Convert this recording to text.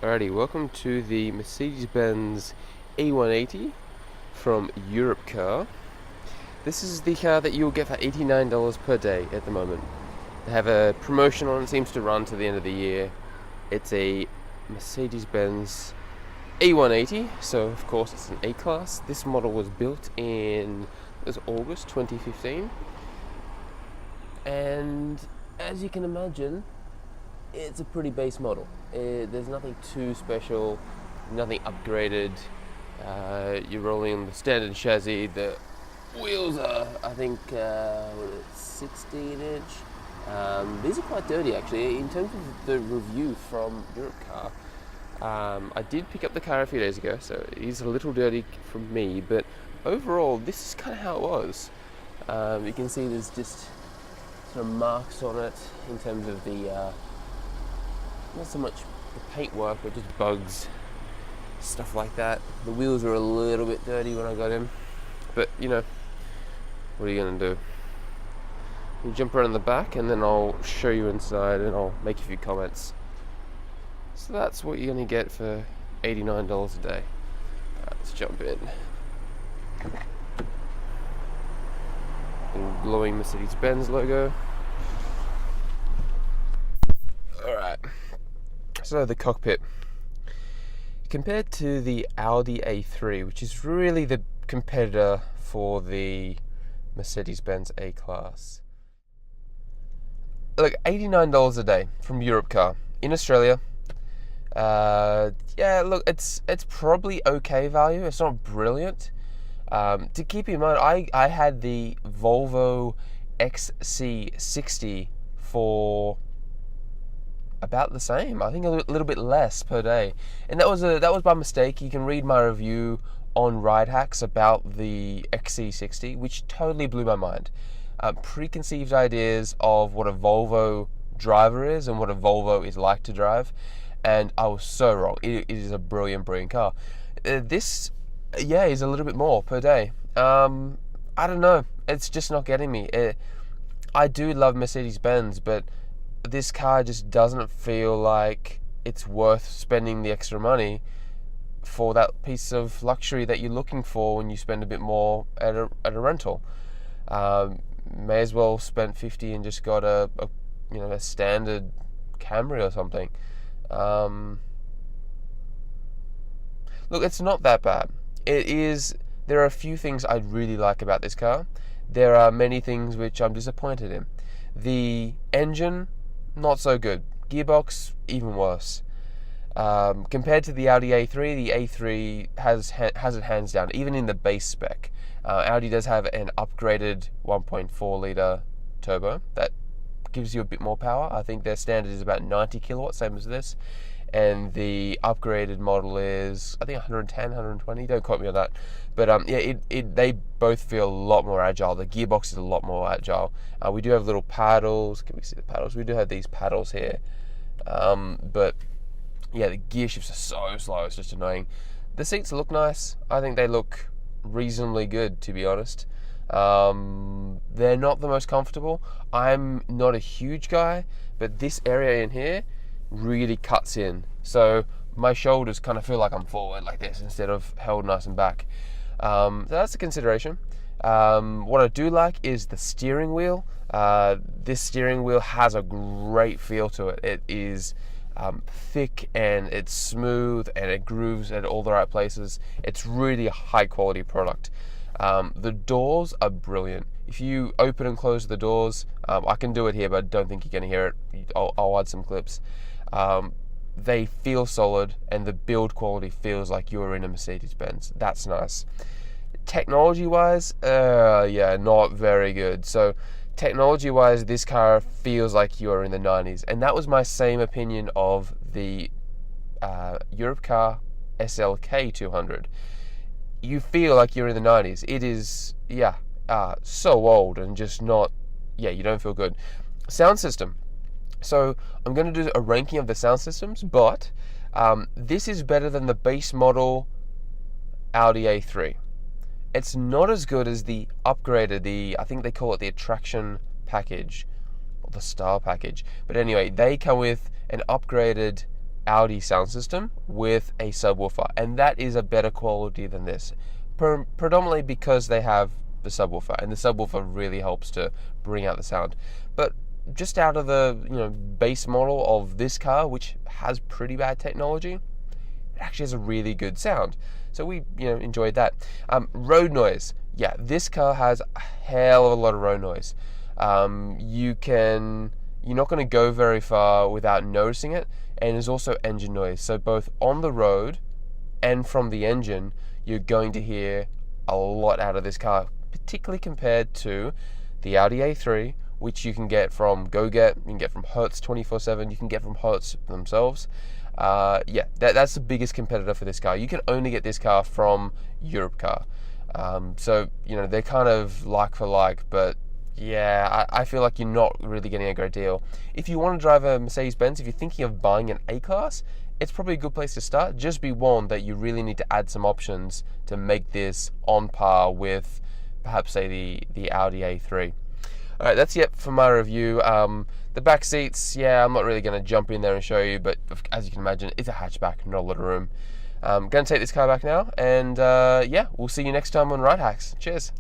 Alrighty, welcome to the Mercedes-Benz A180 from Europcar. This is the car that you'll get for $89 per day at the moment. They have a promotion on, it seems to run to the end of the year. It's a Mercedes-Benz A180, so of course it's an A-Class. This model was built in August 2015. And as you can imagine, it's a pretty base model. There's nothing too special, nothing upgraded. You're rolling on the standard chassis. The wheels are, I think, 16 inch. These are quite dirty actually. In terms of the review from Europcar, I did pick up the car a few days ago, so it is a little dirty from me, but overall this is kind of how it was. You can see there's just sort of marks on it in terms of the not so much the paintwork, but just bugs, stuff like that. The wheels were a little bit dirty when I got in, but you know, what are you gonna do? You jump around the back and then I'll show you inside and I'll make a few comments. So that's what you're gonna get for $89 a day. Alright, let's jump in. And glowing Mercedes-Benz logo. Alright. So the cockpit, compared to the Audi A3, which is really the competitor for the Mercedes-Benz A-Class. Look, $89 a day from Europcar in Australia. Yeah, look, it's probably okay value. It's not brilliant. To keep in mind, I had the Volvo XC60 for about the same. I think a little bit less per day, and that was by mistake. You can read my review on Ride Hacks about the XC60, which totally blew my mind. Preconceived ideas of what a Volvo driver is and what a Volvo is like to drive, and I was so wrong. It is a brilliant car. This, yeah, is a little bit more per day. I don't know. It's just not getting me. I do love Mercedes-Benz, but this car just doesn't feel like it's worth spending the extra money for that piece of luxury that you're looking for when you spend a bit more at a rental. May as well spend $50 and just got a standard Camry or something. Look, it's not that bad. It is. There are a few things I really like about this car. There are many things which I'm disappointed in. The engine, not so good. Gearbox, even worse. Compared to the Audi A3, the A3 has it hands down, even in the base spec. Audi does have an upgraded 1.4 litre turbo that gives you a bit more power. I think their standard is about 90 kilowatts, same as this. And the upgraded model is, I think, 110, 120. Don't quote me on that. But yeah, they both feel a lot more agile. The gearbox is a lot more agile. We do have little paddles. Can we see the paddles? We do have these paddles here. But yeah, the gear shifts are so slow. It's just annoying. The seats look nice. I think they look reasonably good, to be honest. They're not the most comfortable. I'm not a huge guy, but this area in here really cuts in, so my shoulders kind of feel like I'm forward like this instead of held nice and back. So that's a consideration. What I do like is the steering wheel. This steering wheel has a great feel to it. It is thick and it's smooth and it grooves at all the right places. It's really a high quality product. The doors are brilliant. If you open and close the doors, I can do it here, but I don't think you're going to hear it. I'll add some clips. They feel solid and the build quality feels like you're in a Mercedes-Benz. That's nice. Technology-wise, yeah, not very good. So technology-wise, this car feels like you're in the 90s. And that was my same opinion of the Europcar SLK 200. You feel like you're in the 90s. It is, yeah, so old and just not, yeah, you don't feel good. Sound system. So I'm going to do a ranking of the sound systems, but this is better than the base model Audi A3. It's not as good as the upgraded, I think they call it the Attraction package, or the Star package. But anyway, they come with an upgraded Audi sound system with a subwoofer, and that is a better quality than this, predominantly because they have the subwoofer, and the subwoofer really helps to bring out the sound. But just out of the base model of this car, which has pretty bad technology, it actually has a really good sound. So we enjoyed that. Road noise, yeah, this car has a hell of a lot of road noise. You're not going to go very far without noticing it, and there's also engine noise. So both on the road and from the engine, you're going to hear a lot out of this car, particularly compared to the Audi A3, which you can get from GoGet, you can get from Hertz 24/7, you can get from Hertz themselves. That's the biggest competitor for this car. You can only get this car from Europcar. So they're kind of like for like, but yeah, I feel like you're not really getting a great deal. If you want to drive a Mercedes-Benz, if you're thinking of buying an A-Class, it's probably a good place to start. Just be warned that you really need to add some options to make this on par with perhaps, say, the Audi A3. Alright, that's it for my review. The back seats, yeah, I'm not really going to jump in there and show you, but as you can imagine, it's a hatchback, not a lot of room. I'm going to take this car back now, and we'll see you next time on Ride Hacks. Cheers.